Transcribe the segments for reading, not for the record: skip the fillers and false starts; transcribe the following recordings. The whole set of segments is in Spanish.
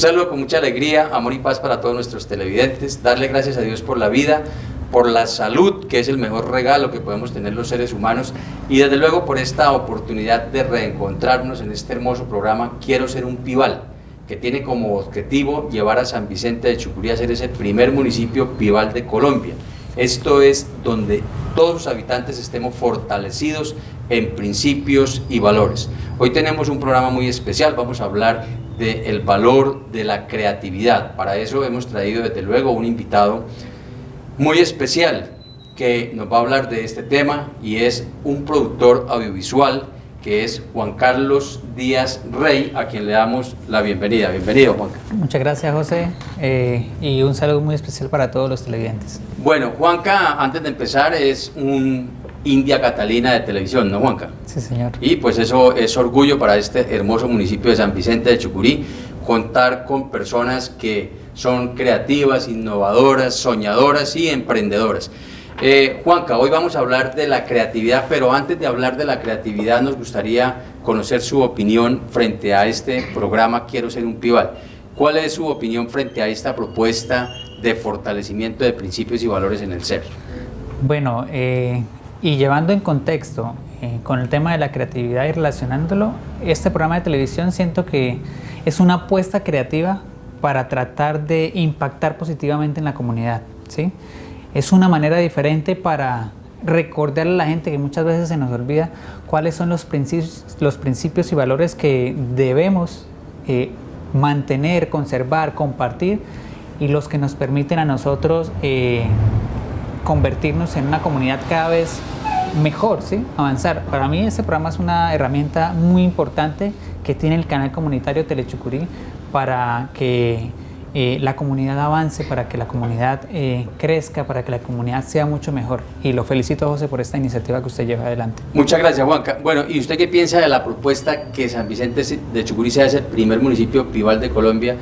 saludo con mucha alegría, amor y paz para todos nuestros televidentes, darle gracias a Dios por la vida, por la salud, que es el mejor regalo que podemos tener los seres humanos, y desde luego por esta oportunidad de reencontrarnos en este hermoso programa Quiero ser un Pibal, que tiene como objetivo llevar a San Vicente de Chucurí a ser ese primer municipio Pibal de Colombia. Esto es donde todos los habitantes estemos fortalecidos en principios y valores. Hoy tenemos un programa muy especial, vamos a hablar del valor de la creatividad. Para eso hemos traído desde luego un invitado muy especial que nos va a hablar de este tema, y es un productor audiovisual que es Juan Carlos Díaz Rey, a quien le damos la bienvenida. Bienvenido, Juanca. Muchas gracias, José, y un saludo muy especial para todos los televidentes. Bueno, Juanca, antes de empezar, es un India Catalina de televisión, ¿no, Juanca? Sí, señor. Y pues eso es orgullo para este hermoso municipio de San Vicente de Chucurí, contar con personas que son creativas, innovadoras, soñadoras y emprendedoras. Juanca, hoy vamos a hablar de la creatividad, pero antes de hablar de la creatividad nos gustaría conocer su opinión frente a este programa Quiero ser un Pibal. ¿Cuál es su opinión frente a esta propuesta de fortalecimiento de principios y valores en el ser? Bueno, y llevando en contexto con el tema de la creatividad y relacionándolo, este programa de televisión siento que es una apuesta creativa para tratar de impactar positivamente en la comunidad, ¿sí? Es una manera diferente para recordarle a la gente, que muchas veces se nos olvida, cuáles son los principios y valores que debemos mantener, conservar, compartir, y los que nos permiten a nosotros convertirnos en una comunidad cada vez mejor, ¿sí? Avanzar. Para mí este programa es una herramienta muy importante que tiene el canal comunitario Telechucurí para que la comunidad avance, para que la comunidad crezca, para que la comunidad sea mucho mejor. Y lo felicito, José, por esta iniciativa que usted lleva adelante. Muchas gracias, Juanca. Bueno, ¿y usted qué piensa de la propuesta que San Vicente de Chucurí sea ese primer municipio Pibal de Colombia,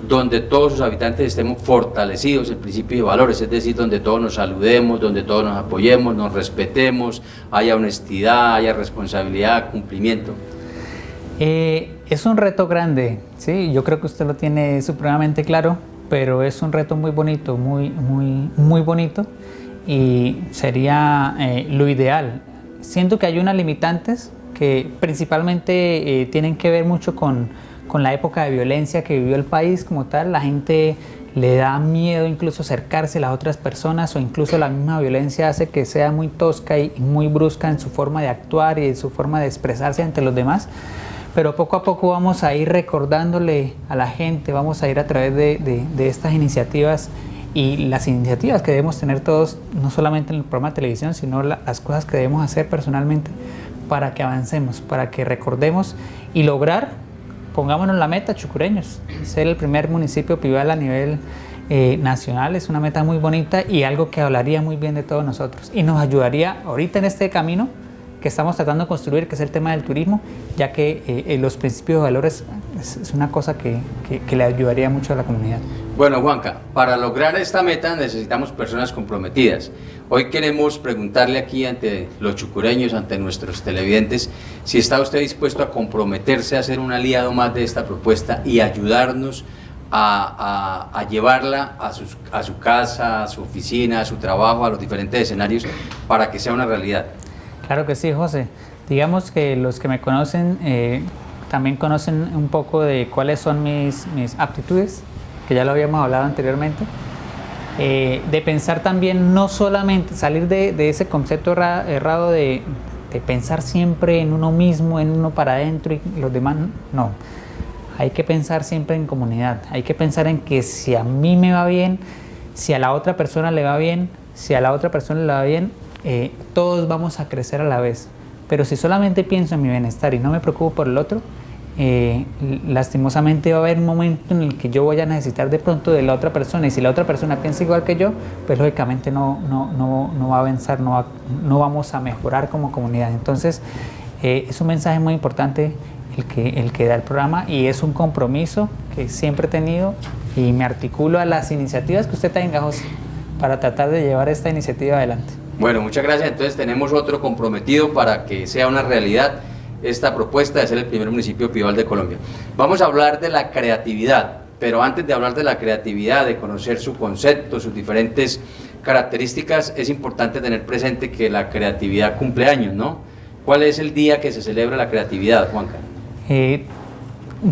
donde todos sus habitantes estemos fortalecidos en principios y valores, es decir, donde todos nos saludemos, donde todos nos apoyemos, nos respetemos, haya honestidad, haya responsabilidad, cumplimiento? Es un reto grande, ¿sí? Yo creo que usted lo tiene supremamente claro, pero es un reto muy bonito, muy bonito, y sería lo ideal. Siento que hay unas limitantes que principalmente tienen que ver mucho con la época de violencia que vivió el país como tal. La gente le da miedo incluso acercarse a las otras personas, o incluso la misma violencia hace que sea muy tosca y muy brusca en su forma de actuar y en su forma de expresarse ante los demás. Pero poco a poco vamos a ir recordándole a la gente, vamos a ir a través de estas iniciativas, y las iniciativas que debemos tener todos, no solamente en el programa de televisión, sino las cosas que debemos hacer personalmente para que avancemos, para que recordemos y lograr, pongámonos la meta, chucureños, ser el primer municipio Pibal a nivel nacional. Es una meta muy bonita y algo que hablaría muy bien de todos nosotros, y nos ayudaría ahorita en este camino que estamos tratando de construir, que es el tema del turismo, ya que los principios y valores es una cosa que le ayudaría mucho a la comunidad. Bueno, Juanca, para lograr esta meta necesitamos personas comprometidas. Hoy queremos preguntarle aquí ante los chucureños, ante nuestros televidentes, si está usted dispuesto a comprometerse a ser un aliado más de esta propuesta y ayudarnos a llevarla a su casa, a su oficina, a su trabajo, a los diferentes escenarios, para que sea una realidad. Claro que sí, José. Digamos que los que me conocen también conocen un poco de cuáles son mis aptitudes, que ya lo habíamos hablado anteriormente. De pensar también, no solamente salir de ese concepto errado de pensar siempre en uno mismo, en uno para adentro y los demás, no. Hay que pensar siempre en comunidad, hay que pensar en que si a mí me va bien, si a la otra persona le va bien, si a la otra persona le va bien, todos vamos a crecer a la vez. Pero si solamente pienso en mi bienestar y no me preocupo por el otro, lastimosamente va a haber un momento en el que yo voy a necesitar de pronto de la otra persona, y si la otra persona piensa igual que yo, pues lógicamente no va a avanzar, no vamos a mejorar como comunidad. Entonces es un mensaje muy importante el que da el programa, y es un compromiso que siempre he tenido, y me articulo a las iniciativas que usted tenga, José, para tratar de llevar esta iniciativa adelante. Bueno, muchas gracias. Entonces tenemos otro comprometido para que sea una realidad esta propuesta de ser el primer municipio Pibal de Colombia. Vamos a hablar de la creatividad. pero antes de hablar de la creatividad, de conocer su concepto, sus diferentes características, es importante tener presente que la creatividad cumple años, ¿no? ¿Cuál es el día que se celebra la creatividad, Juanca?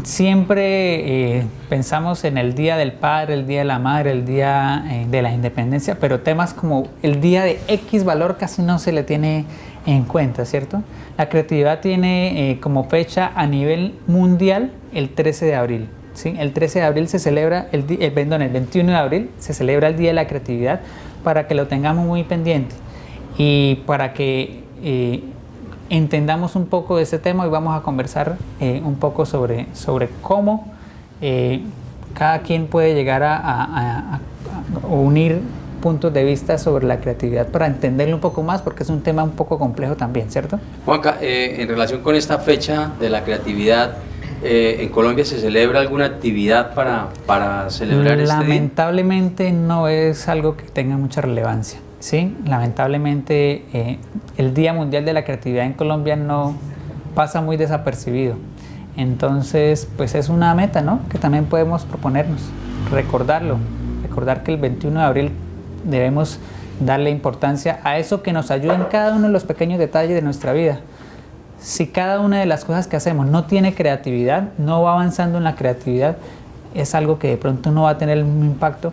Siempre pensamos en el Día del Padre, el Día de la Madre, el Día de la Independencia, pero temas como el día de X valor casi no se le tiene en cuenta, ¿cierto? La creatividad tiene como fecha a nivel mundial el 13 de abril. ¿Sí? El 13 de abril se celebra, el 21 de abril se celebra el Día de la Creatividad, para que lo tengamos muy pendiente y para que entendamos un poco de este tema. Hoy vamos a conversar un poco sobre cómo cada quien puede llegar a unir puntos de vista sobre la creatividad para entenderlo un poco más, porque es un tema un poco complejo también, ¿cierto? Juanca, en relación con esta fecha de la creatividad, ¿en Colombia se celebra alguna actividad para celebrar este día? Lamentablemente no es algo que tenga mucha relevancia, ¿sí? Lamentablemente el Día Mundial de la Creatividad en Colombia no pasa muy desapercibido. Entonces, pues es una meta, ¿no?, que también podemos proponernos, recordar que el 21 de abril debemos darle importancia a eso que nos ayuda en cada uno de los pequeños detalles de nuestra vida. Si cada una de las cosas que hacemos no tiene creatividad, no va avanzando en la creatividad, es algo que de pronto no va a tener el mismo impacto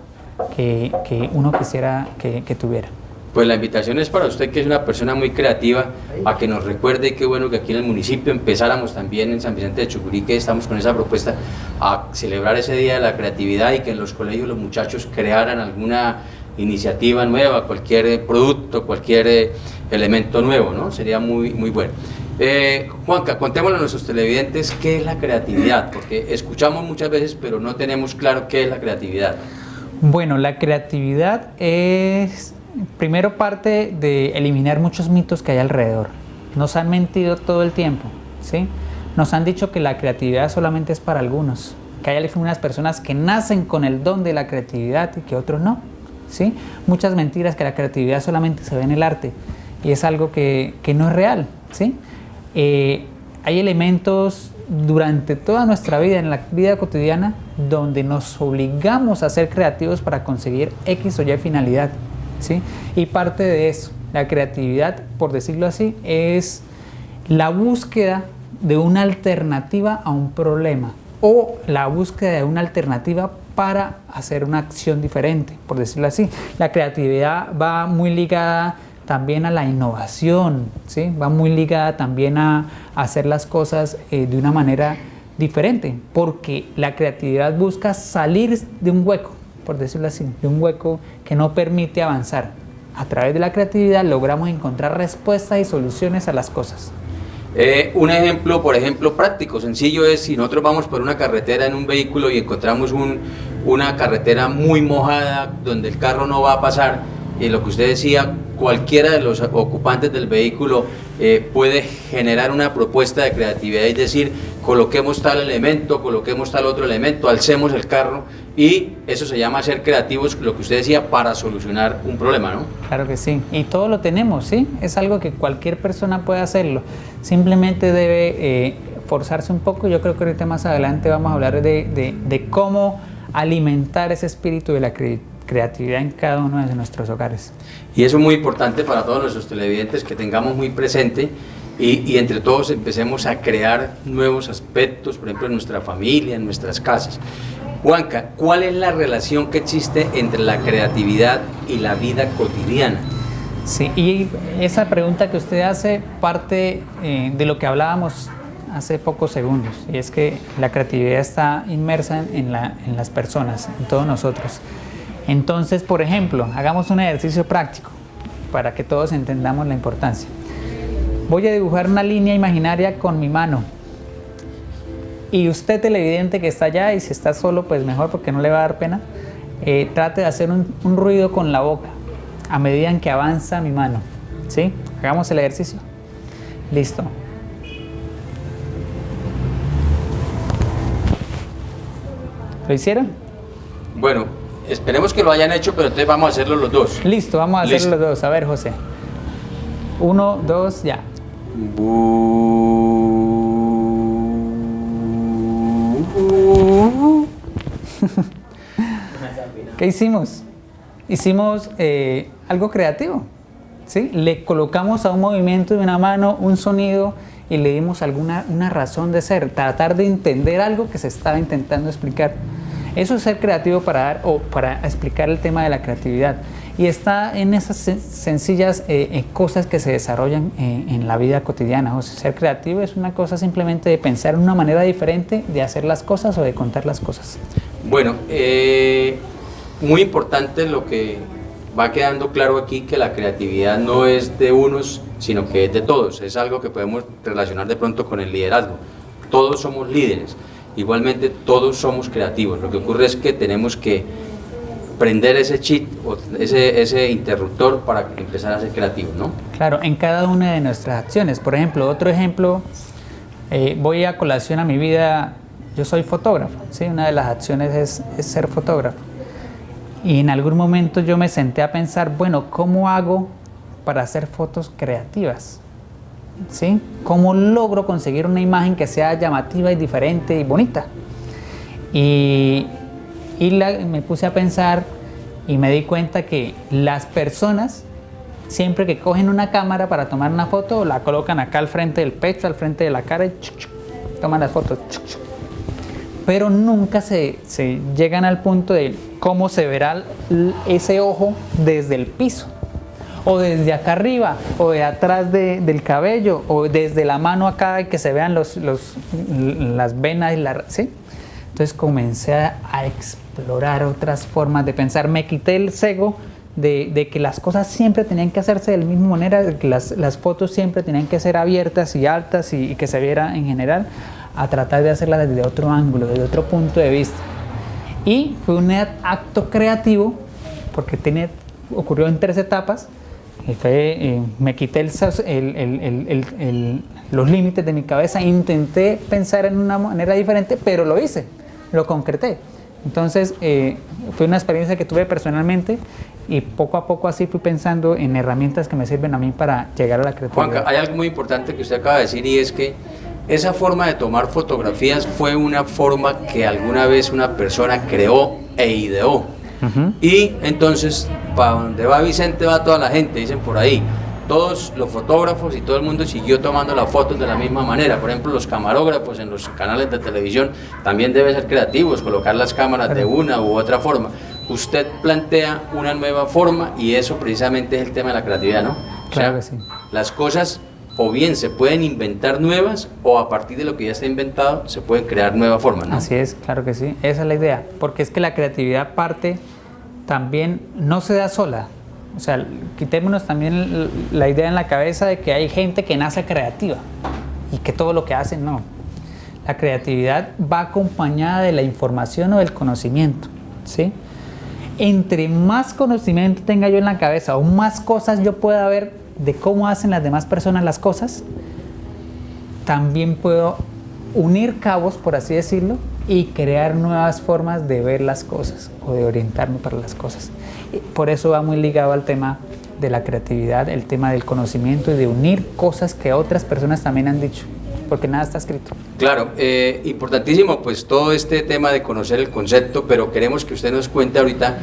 que uno quisiera que tuviera. Pues la invitación es para usted, que es una persona muy creativa, a que nos recuerde. Qué bueno que aquí en el municipio empezáramos también en San Vicente de Chucurí, que estamos con esa propuesta a celebrar ese Día de la Creatividad, y que en los colegios los muchachos crearan alguna iniciativa nueva, cualquier producto, cualquier elemento nuevo, ¿no? Sería muy, muy bueno. Juanca, contémosle a nuestros televidentes qué es la creatividad, porque escuchamos muchas veces, pero no tenemos claro qué es la creatividad. Bueno, la creatividad es, primero, parte de eliminar muchos mitos que hay alrededor. Nos han mentido todo el tiempo, ¿sí? Nos han dicho que la creatividad solamente es para algunos, que hay algunas personas que nacen con el don de la creatividad y que otros no, ¿sí? Muchas mentiras, que la creatividad solamente se ve en el arte, y es algo que no es real, ¿sí? Hay elementos durante toda nuestra vida, en la vida cotidiana, donde nos obligamos a ser creativos para conseguir X o Y finalidad, ¿sí? Y parte de eso, la creatividad, por decirlo así, es la búsqueda de una alternativa a un problema, o la búsqueda de una alternativa para hacer una acción diferente, por decirlo así. La creatividad va muy ligada también a la innovación, ¿sí? Va muy ligada también a hacer las cosas de una manera diferente, porque la creatividad busca salir de un hueco, por decirlo así, de un hueco que no permite avanzar. A través de la creatividad logramos encontrar respuestas y soluciones a las cosas. Un ejemplo, por ejemplo, práctico, sencillo, es si nosotros vamos por una carretera en un vehículo y encontramos una carretera muy mojada donde el carro no va a pasar, y lo que usted decía, cualquiera de los ocupantes del vehículo puede generar una propuesta de creatividad y decir, coloquemos tal elemento, coloquemos tal otro elemento, alcemos el carro, y eso se llama ser creativos, lo que usted decía, para solucionar un problema, ¿no? Claro que sí, y todo lo tenemos, ¿sí? Es algo que cualquier persona puede hacerlo, simplemente debe forzarse un poco. Yo creo que ahorita más adelante vamos a hablar de cómo alimentar ese espíritu de la creatividad en cada uno de nuestros hogares. Y eso es muy importante para todos nuestros televidentes, que tengamos muy presente y entre todos empecemos a crear nuevos aspectos, por ejemplo en nuestra familia, en nuestras casas. Juanca, ¿cuál es la relación que existe entre la creatividad y la vida cotidiana? Sí, y esa pregunta que usted hace parte de lo que hablábamos hace pocos segundos, y es que la creatividad está inmersa en las personas, en todos nosotros. Entonces, por ejemplo, hagamos un ejercicio práctico para que todos entendamos la importancia. Voy a dibujar una línea imaginaria con mi mano, y usted, televidente que está allá, y si está solo, pues mejor, porque no le va a dar pena, trate de hacer un ruido con la boca a medida en que avanza mi mano, ¿sí? Hagamos el ejercicio. Listo. ¿Lo hicieron? Bueno, esperemos que lo hayan hecho, pero entonces vamos a hacerlo los dos. Listo, vamos a hacerlo los dos. A ver, José. 1, 2, ya. ¿Qué hicimos? Hicimos algo creativo, ¿sí? Le colocamos a un movimiento de una mano un sonido y le dimos una razón de ser, tratar de entender algo que se estaba intentando explicar. Eso es ser creativo para explicar el tema de la creatividad. Y está en esas sencillas cosas que se desarrollan en la vida cotidiana. O sea, ser creativo es una cosa simplemente de pensar en una manera diferente de hacer las cosas o de contar las cosas. Bueno, muy importante lo que va quedando claro aquí, que la creatividad no es de unos, sino que es de todos. Es algo que podemos relacionar de pronto con el liderazgo. Todos somos líderes, igualmente todos somos creativos. Lo que ocurre es que tenemos que prender ese chip o ese interruptor para empezar a ser creativos, ¿no? Claro, en cada una de nuestras acciones. Por ejemplo, otro ejemplo, voy a colación a mi vida, yo soy fotógrafo, ¿sí? Una de las acciones es ser fotógrafo. Y en algún momento yo me senté a pensar, bueno, ¿cómo hago para hacer fotos creativas? ¿Sí? ¿Cómo logro conseguir una imagen que sea llamativa y diferente y bonita? Me puse a pensar y me di cuenta que las personas, siempre que cogen una cámara para tomar una foto, la colocan acá al frente del pecho, al frente de la cara y toman las fotos. Pero nunca se llegan al punto de cómo se verá ese ojo desde el piso, o desde acá arriba, o de atrás del cabello, o desde la mano acá, que se vean las venas, ¿sí? Entonces comencé a explorar otras formas de pensar. Me quité el cego de que las cosas siempre tenían que hacerse de la misma manera, de que las fotos siempre tenían que ser abiertas y altas y que se viera en general, a tratar de hacerlas desde otro ángulo, desde otro punto de vista. Y fue un acto creativo, porque ocurrió en 3 etapas. Me quité los límites de mi cabeza, intenté pensar en una manera diferente, pero lo hice, lo concreté. Entonces fue una experiencia que tuve personalmente y poco a poco así fui pensando en herramientas que me sirven a mí para llegar a la creatividad. Juanca, hay algo muy importante que usted acaba de decir, y es que esa forma de tomar fotografías fue una forma que alguna vez una persona creó e ideó. Y entonces, para donde va Vicente va toda la gente, dicen por ahí. Todos los fotógrafos y todo el mundo siguió tomando las fotos de la misma manera. Por ejemplo, los camarógrafos en los canales de televisión también deben ser creativos, colocar las cámaras de una u otra forma. Usted plantea una nueva forma y eso precisamente es el tema de la creatividad, ¿no? Claro que sí. Las cosas o bien se pueden inventar nuevas o a partir de lo que ya está inventado se pueden crear nuevas formas, ¿no? Así es, claro que sí. Esa es la idea, porque es que la creatividad parte también, no se da sola. O sea, quitémonos también la idea en la cabeza de que hay gente que nace creativa y que todo lo que hace, no. La creatividad va acompañada de la información o del conocimiento, ¿sí? Entre más conocimiento tenga yo en la cabeza o más cosas yo pueda ver de cómo hacen las demás personas las cosas, también puedo unir cabos, por así decirlo, y crear nuevas formas de ver las cosas o de orientarme para las cosas. Por eso va muy ligado al tema de la creatividad, el tema del conocimiento y de unir cosas que otras personas también han dicho, porque nada está escrito. Claro, importantísimo pues todo este tema de conocer el concepto, pero queremos que usted nos cuente ahorita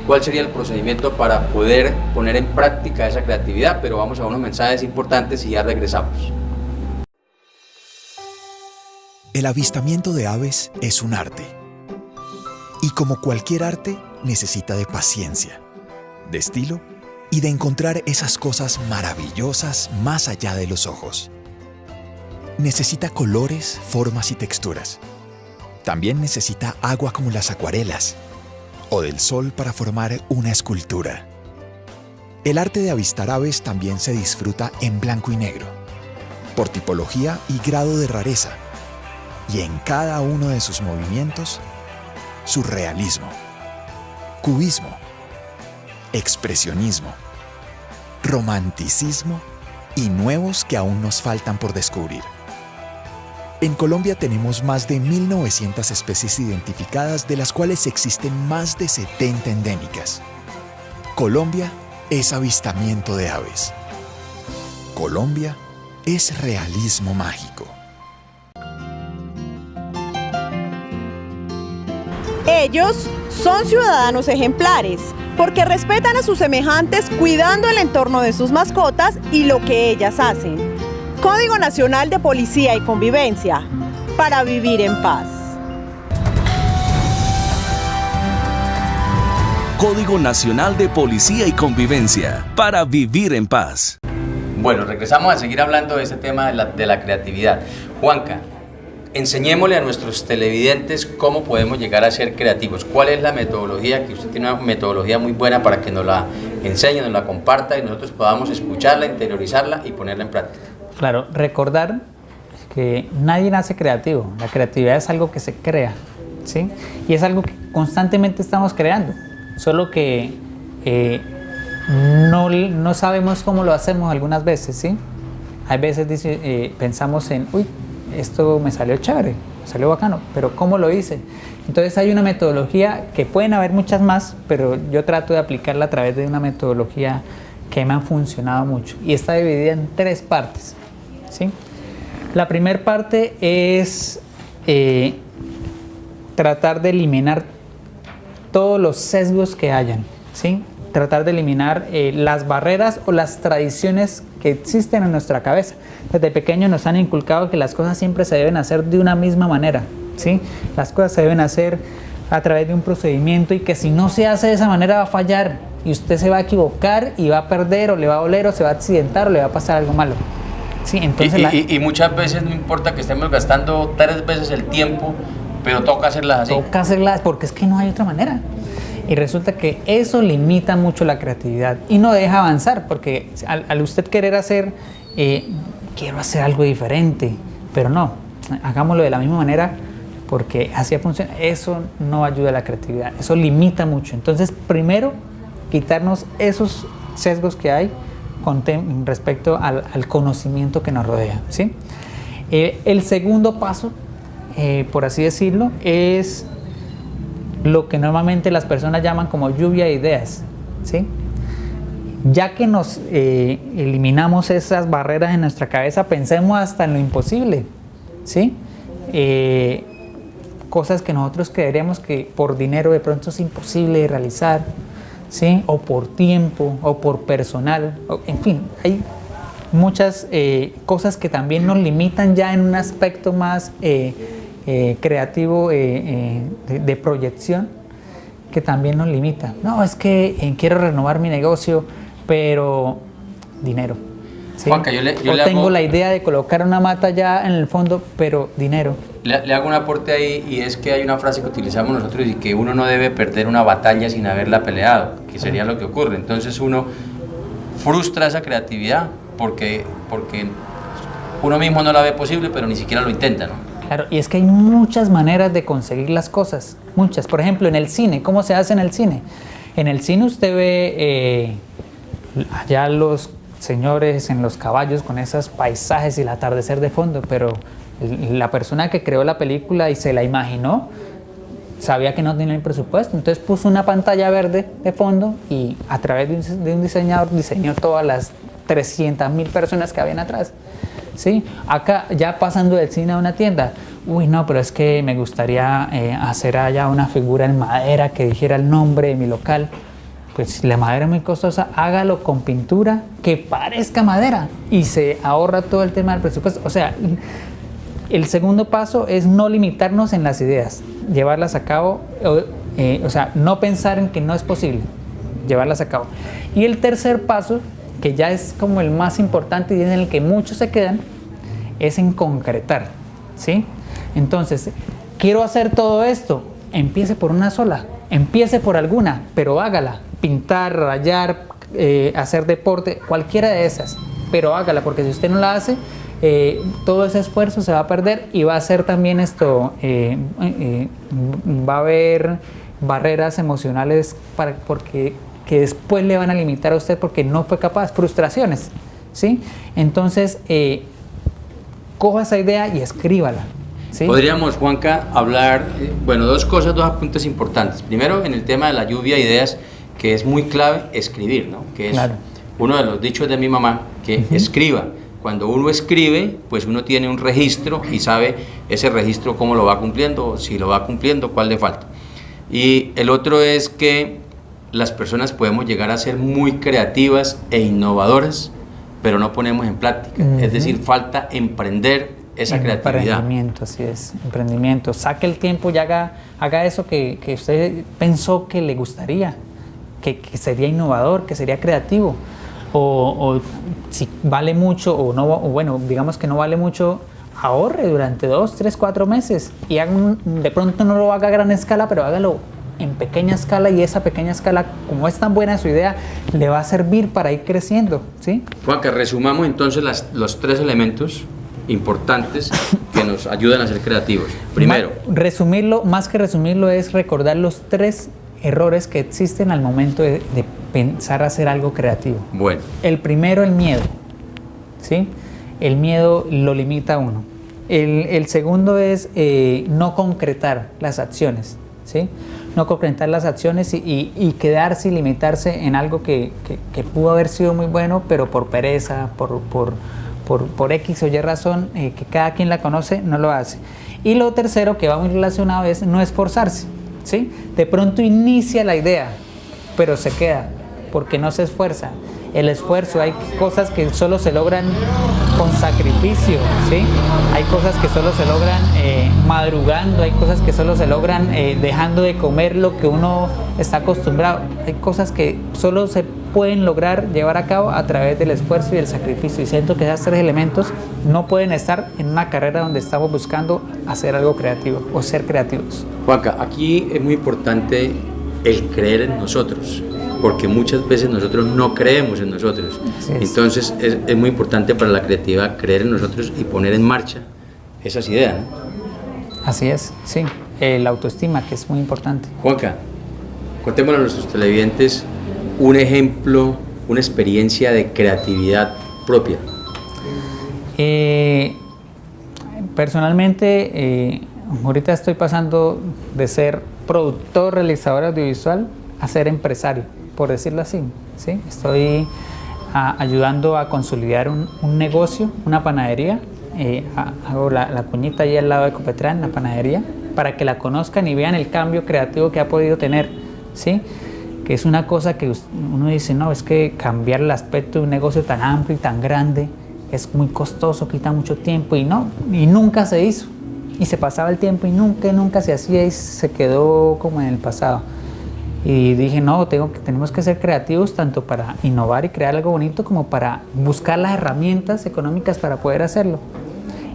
cuál sería el procedimiento para poder poner en práctica esa creatividad, pero vamos a unos mensajes importantes y ya regresamos. El avistamiento de aves es un arte. Y como cualquier arte, necesita de paciencia, de estilo y de encontrar esas cosas maravillosas más allá de los ojos. Necesita colores, formas y texturas. También necesita agua como las acuarelas o del sol para formar una escultura. El arte de avistar aves también se disfruta en blanco y negro, por tipología y grado de rareza, y en cada uno de sus movimientos, surrealismo, cubismo, expresionismo, romanticismo y nuevos que aún nos faltan por descubrir. En Colombia tenemos más de 1.900 especies identificadas, de las cuales existen más de 70 endémicas. Colombia es avistamiento de aves. Colombia es realismo mágico. Ellos son ciudadanos ejemplares porque respetan a sus semejantes cuidando el entorno de sus mascotas y lo que ellas hacen. Código Nacional de Policía y Convivencia, para vivir en paz. Código Nacional de Policía y Convivencia, para vivir en paz. Bueno, regresamos a seguir hablando de ese tema de la creatividad. Juanca, enseñémosle a nuestros televidentes cómo podemos llegar a ser creativos. ¿Cuál es la metodología? Que usted tiene una metodología muy buena para que nos la enseñe, nos la comparta y nosotros podamos escucharla, interiorizarla y ponerla en práctica. Claro, recordar que nadie nace creativo. La creatividad es algo que se crea, ¿sí? Y es algo que constantemente estamos creando, solo que no sabemos cómo lo hacemos algunas veces, ¿sí? Hay veces pensamos en, uy, esto me salió chévere, me salió bacano, pero ¿cómo lo hice? Entonces hay una metodología que pueden haber muchas más, pero yo trato de aplicarla a través de una metodología que me ha funcionado mucho y está dividida en 3 partes, ¿sí? La primera parte es tratar de eliminar todos los sesgos que hayan, ¿sí? Tratar de eliminar las barreras o las tradiciones que existen en nuestra cabeza. Desde pequeños nos han inculcado que las cosas siempre se deben hacer de una misma manera, ¿sí? Las cosas se deben hacer a través de un procedimiento y que si no se hace de esa manera va a fallar y usted se va a equivocar y va a perder o le va a doler o se va a accidentar o le va a pasar algo malo. Sí, entonces y muchas veces no importa que estemos gastando 3 veces el tiempo, pero toca hacerlas así. Toca hacerlas porque es que no hay otra manera. Y resulta que eso limita mucho la creatividad y no deja avanzar, porque al usted querer hacer, quiero hacer algo diferente, pero no, hagámoslo de la misma manera porque así funciona. Eso no ayuda a la creatividad, eso limita mucho. Entonces, primero, quitarnos esos sesgos que hay con respecto al conocimiento que nos rodea, ¿sí? El segundo paso, por así decirlo, es lo que normalmente las personas llaman como lluvia de ideas, ¿sí? Ya que nos eliminamos esas barreras en nuestra cabeza, pensemos hasta en lo imposible, ¿sí? Cosas que nosotros creeríamos que por dinero de pronto es imposible de realizar, ¿sí? O por tiempo, o por personal, en fin, hay muchas cosas que también nos limitan ya en un aspecto más creativo de proyección, que también nos limita. No, es que quiero renovar mi negocio, pero dinero, ¿sí? Juanca, yo tengo la idea de colocar una mata ya en el fondo, pero dinero. Le hago un aporte ahí, y es que hay una frase que utilizamos nosotros y que uno no debe perder una batalla sin haberla peleado, que sería lo que ocurre. Entonces uno frustra esa creatividad porque uno mismo no la ve posible, pero ni siquiera lo intenta, ¿no? Claro, y es que hay muchas maneras de conseguir las cosas, muchas. Por ejemplo, en el cine, ¿cómo se hace en el cine? En el cine usted ve allá los señores en los caballos con esos paisajes y el atardecer de fondo, pero la persona que creó la película y se la imaginó sabía que no tenía el presupuesto, entonces puso una pantalla verde de fondo y a través de un diseñador diseñó todas las 300.000 personas que habían atrás. ¿Sí? Acá ya pasando del cine a una tienda, uy no, pero es que me gustaría hacer allá una figura en madera que dijera el nombre de mi local. Pues si la madera es muy costosa, hágalo con pintura que parezca madera y se ahorra todo el tema del presupuesto. O sea, el segundo paso es no limitarnos en las ideas, llevarlas a cabo, o sea, no pensar en que no es posible, llevarlas a cabo. Y el tercer paso, que ya es como el más importante y en el que muchos se quedan, es en concretar, ¿sí? Entonces, quiero hacer todo esto, empiece por una sola, empiece por alguna, pero hágala, pintar, rayar, hacer deporte, cualquiera de esas, pero hágala, porque si usted no la hace, todo ese esfuerzo se va a perder y va a ser también esto, va a haber barreras emocionales porque que después le van a limitar a usted porque no fue capaz, frustraciones, ¿sí? Entonces, coja esa idea y escríbala, ¿sí? Podríamos, Juanca, hablar, bueno, dos apuntes importantes. Primero, en el tema de la lluvia de ideas, que es muy clave escribir, ¿no? Que es claro. Uno de los dichos de mi mamá, que escriba. Cuando uno escribe, pues uno tiene un registro y sabe ese registro cómo lo va cumpliendo, si lo va cumpliendo, cuál le falta. Y el otro es que las personas podemos llegar a ser muy creativas e innovadoras, pero no ponemos en práctica. Es decir, falta emprender esa creatividad. Emprendimiento, así es, emprendimiento. Saque el tiempo y haga eso que usted pensó que le gustaría, que sería innovador, que sería creativo. O si vale mucho o no, o bueno, digamos que no vale mucho, ahorre durante 2, 3, 4 meses y de pronto no lo haga a gran escala, pero hágalo en pequeña escala, y esa pequeña escala, como es tan buena su idea, le va a servir para ir creciendo, ¿sí? Juanca, resumamos entonces los 3 elementos importantes que nos ayudan a ser creativos. Primero, más que resumirlo, es recordar los 3 errores que existen al momento de pensar hacer algo creativo. Bueno. El primero, el miedo, ¿sí? El miedo lo limita a uno. El segundo es no concretar las acciones, ¿sí? No concretar las acciones y quedarse y limitarse en algo que pudo haber sido muy bueno, pero por pereza, por X o Y razón, que cada quien la conoce, no lo hace. Y lo tercero, que va muy relacionado, es no esforzarse, ¿sí? De pronto inicia la idea, pero se queda, porque no se esfuerza. El esfuerzo, hay cosas que solo se logran con sacrificio, ¿sí? Hay cosas que solo se logran madrugando, hay cosas que solo se logran dejando de comer lo que uno está acostumbrado. Hay cosas que solo se pueden lograr llevar a cabo a través del esfuerzo y el sacrificio. Y siento que esos 3 elementos no pueden estar en una carrera donde estamos buscando hacer algo creativo o ser creativos. Juanca, aquí es muy importante el creer en nosotros, porque muchas veces nosotros no creemos en nosotros. Entonces es muy importante para la creatividad creer en nosotros y poner en marcha esas ideas, ¿no? Así es, sí. La autoestima, que es muy importante. Juanca, contémosle a nuestros televidentes un ejemplo, una experiencia de creatividad propia. Personalmente, ahorita estoy pasando de ser productor, realizador audiovisual a ser empresario, por decirlo así, ¿sí? Estoy ayudando a consolidar un negocio, una panadería. Hago la cuñita ahí al lado de Copetrán, la panadería, para que la conozcan y vean el cambio creativo que ha podido tener, ¿sí? Que es una cosa que uno dice, no, es que cambiar el aspecto de un negocio tan amplio y tan grande es muy costoso, quita mucho tiempo, y nunca se hizo. Y se pasaba el tiempo y nunca se hacía, y se quedó como en el pasado. Y dije, no, tenemos que ser creativos tanto para innovar y crear algo bonito como para buscar las herramientas económicas para poder hacerlo.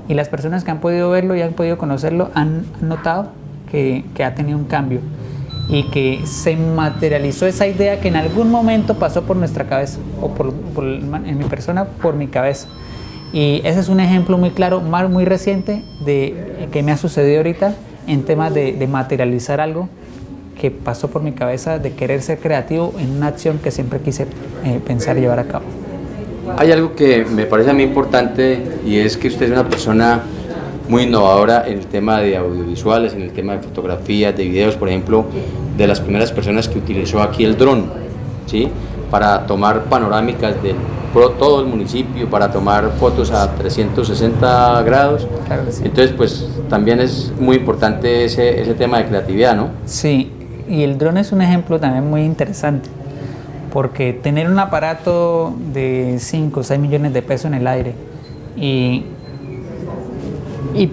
Y las personas que han podido verlo y han podido conocerlo han notado que ha tenido un cambio y que se materializó esa idea que en algún momento pasó por nuestra cabeza, o en mi persona, por mi cabeza. Y ese es un ejemplo muy claro, muy reciente, de que me ha sucedido ahorita en temas de materializar algo que pasó por mi cabeza, de querer ser creativo en una acción que siempre quise pensar y llevar a cabo. Hay algo que me parece a mí importante, y es que usted es una persona muy innovadora en el tema de audiovisuales, en el tema de fotografías, de videos, por ejemplo, de las primeras personas que utilizó aquí el dron, ¿sí? Para tomar panorámicas de todo el municipio, para tomar fotos a 360 grados. Claro que sí. Entonces, pues también es muy importante ese tema de creatividad, ¿no? Sí, y el dron es un ejemplo también muy interesante, porque tener un aparato de 5 o 6 millones de pesos en el aire y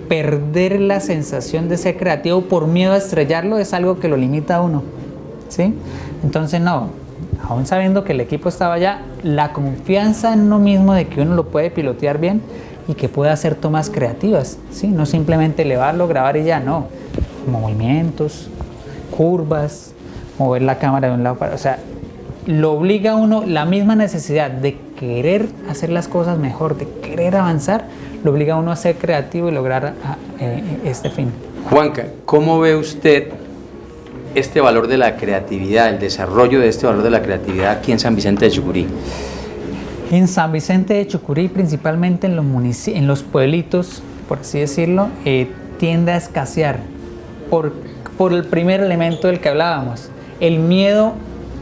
perder la sensación de ser creativo por miedo a estrellarlo es algo que lo limita a uno, ¿sí? Entonces no, aún sabiendo que el equipo estaba allá, la confianza en uno mismo de que uno lo puede pilotear bien y que puede hacer tomas creativas, ¿sí? No simplemente elevarlo, grabar y ya, no. Movimientos, curvas, mover la cámara de un lado para... O sea, lo obliga a uno, la misma necesidad de querer hacer las cosas mejor, de querer avanzar, lo obliga a uno a ser creativo y lograr este fin. Juanca, ¿cómo ve usted este valor de la creatividad, el desarrollo de este valor de la creatividad aquí en San Vicente de Chucurí? En San Vicente de Chucurí, principalmente en los pueblitos, por así decirlo, tiende a escasear por el primer elemento del que hablábamos, el miedo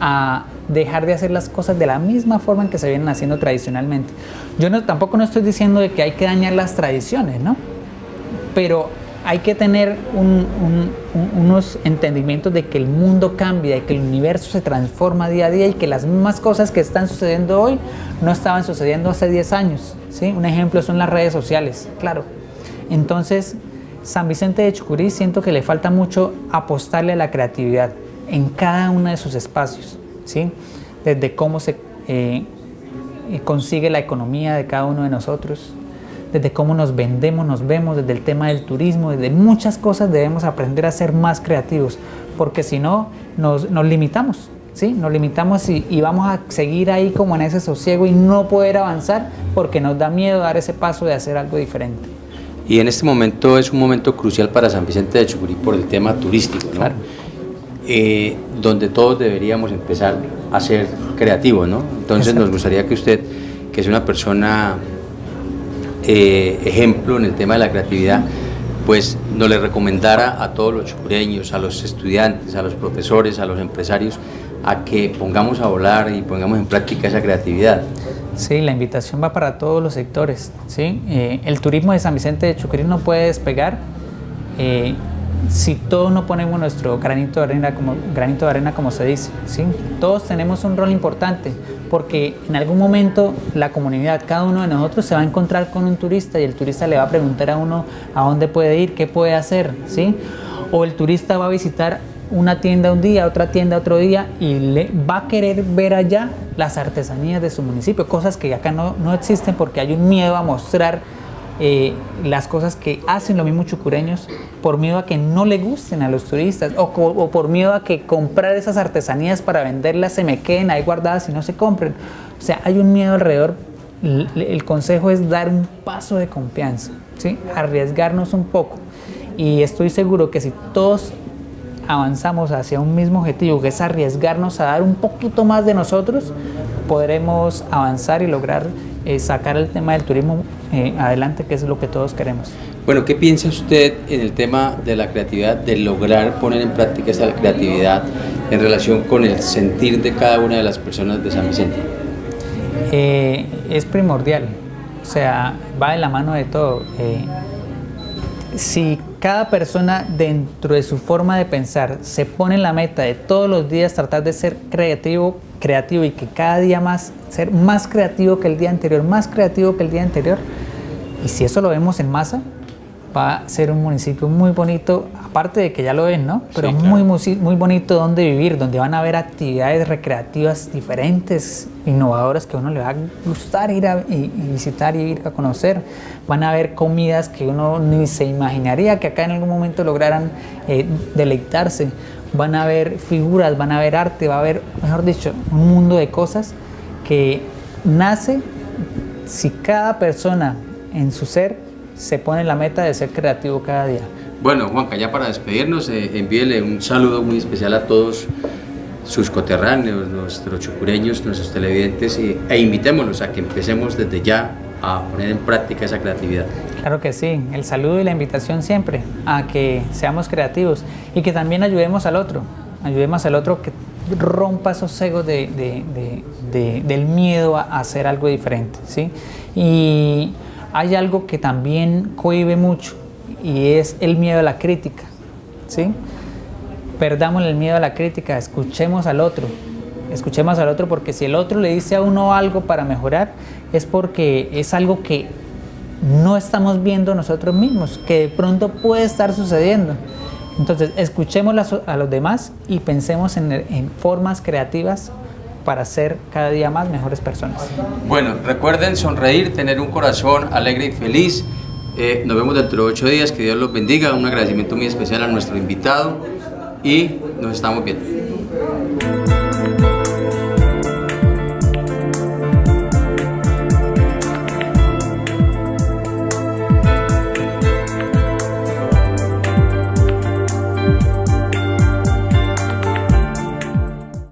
a dejar de hacer las cosas de la misma forma en que se vienen haciendo tradicionalmente. Yo tampoco estoy diciendo de que hay que dañar las tradiciones, ¿no? Pero hay que tener unos entendimientos de que el mundo cambia, de que el universo se transforma día a día y que las mismas cosas que están sucediendo hoy no estaban sucediendo hace 10 años, ¿sí? Un ejemplo son las redes sociales, claro. Entonces, San Vicente de Chucurí siento que le falta mucho apostarle a la creatividad en cada uno de sus espacios, ¿sí? Desde cómo se consigue la economía de cada uno de nosotros, desde cómo nos vendemos, nos vemos, desde el tema del turismo, desde muchas cosas debemos aprender a ser más creativos, porque si no nos limitamos, ¿sí? Nos limitamos y vamos a seguir ahí como en ese sosiego y no poder avanzar porque nos da miedo dar ese paso de hacer algo diferente. Y en este momento es un momento crucial para San Vicente de Chucurí por el tema turístico, ¿no? Claro. Donde todos deberíamos empezar a ser creativos, ¿no? Entonces Exacto. nos gustaría que usted, que es una persona ejemplo en el tema de la creatividad, pues nos le recomendara a todos los chucureños, a los estudiantes, a los profesores, a los empresarios, a que pongamos a volar y pongamos en práctica esa creatividad. Sí, la invitación va para todos los sectores, ¿sí? El turismo de San Vicente de Chucurí no puede despegar si todos no ponemos nuestro granito de arena como se dice, ¿sí? Todos tenemos un rol importante porque en algún momento la comunidad, cada uno de nosotros se va a encontrar con un turista y el turista le va a preguntar a uno a dónde puede ir, qué puede hacer, ¿sí? O el turista va a visitar una tienda un día, otra tienda otro día y le va a querer ver allá las artesanías de su municipio, cosas que acá no existen porque hay un miedo a mostrar las cosas que hacen los mismos chucureños por miedo a que no le gusten a los turistas o por miedo a que comprar esas artesanías para venderlas se me queden ahí guardadas y no se compren. O sea, hay un miedo alrededor. El consejo es dar un paso de confianza, ¿sí? Arriesgarnos un poco y estoy seguro que si todos avanzamos hacia un mismo objetivo, que es arriesgarnos a dar un poquito más de nosotros, podremos avanzar y lograr sacar el tema del turismo adelante, que es lo que todos queremos. Bueno, ¿qué piensa usted en el tema de la creatividad, de lograr poner en práctica esa creatividad en relación con el sentir de cada una de las personas de San Vicente? Es primordial, o sea, va de la mano de todo. Si cada persona dentro de su forma de pensar se pone la meta de todos los días tratar de ser creativo y que cada día más ser más creativo que el día anterior, y si eso lo vemos en masa, va a ser un municipio muy bonito, aparte de que ya lo ven, ¿no? Pero sí, claro, muy bonito donde vivir, donde van a haber actividades recreativas diferentes, innovadoras, que a uno le va a gustar ir a visitar y ir a conocer. Van a haber comidas que uno ni se imaginaría que acá en algún momento lograran deleitarse. Van a haber figuras, van a haber arte, va a haber, mejor dicho, un mundo de cosas que nace si cada persona en su ser se pone la meta de ser creativo cada día. Bueno, Juanca, ya para despedirnos, envíele un saludo muy especial a todos sus coterráneos, nuestros chucureños, nuestros televidentes, e invitémoslos a que empecemos desde ya a poner en práctica esa creatividad. Claro que sí, el saludo y la invitación siempre a que seamos creativos y que también ayudemos al otro que rompa esos egos del miedo a hacer algo diferente, ¿sí? Y hay algo que también cohíbe mucho y es el miedo a la crítica, ¿sí? Perdamos el miedo a la crítica, escuchemos al otro porque si el otro le dice a uno algo para mejorar es porque es algo que no estamos viendo nosotros mismos, que de pronto puede estar sucediendo. Entonces escuchemos a los demás y pensemos en formas creativas para ser cada día más mejores personas. Bueno, recuerden sonreír, tener un corazón alegre y feliz. Nos vemos dentro de 8 días, que Dios los bendiga. Un agradecimiento muy especial a nuestro invitado y nos estamos viendo.